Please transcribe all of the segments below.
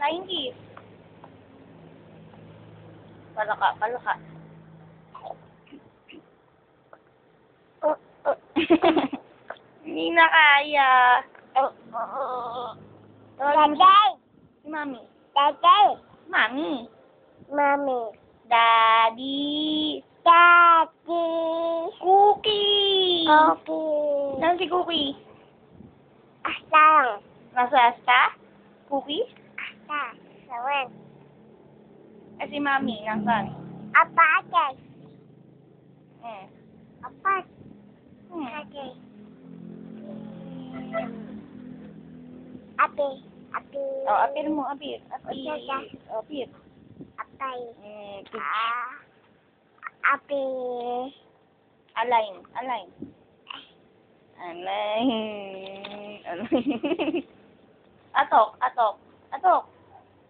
Flying kiss. Palaka, palaka. Hindi na kaya. Daddy! Si Mami. Daddy! Mami. Mommy! Daddy. Daddy! Cookie. Okay! Saan si Cookie? Asang! Nasa asta? Cookie? Asa! Sawan! Eh si Mami, nasaan? Apa ate? Hmm. Apa Hmm. ate? Ate! Ate! Oh, apir mo, apir. Apir. Okay. Apir. Apay! Hmm. Ate! Align. Align. Align. Align. Atok. Atok. Atok.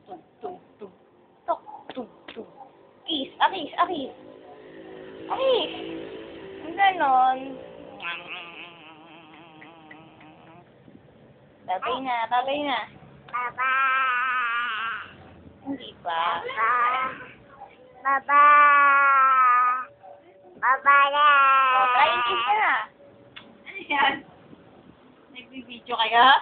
Tung, tung, tung. Tok. Tung, tung. Kiss. Akis. Akis. Akis. Ang ganon. Babay na. Babay na. Baba! Hindi pa. Baba! Baba! Baba na! Oh, try and kiss ka na. Ano yan? Nagbibideo kaya?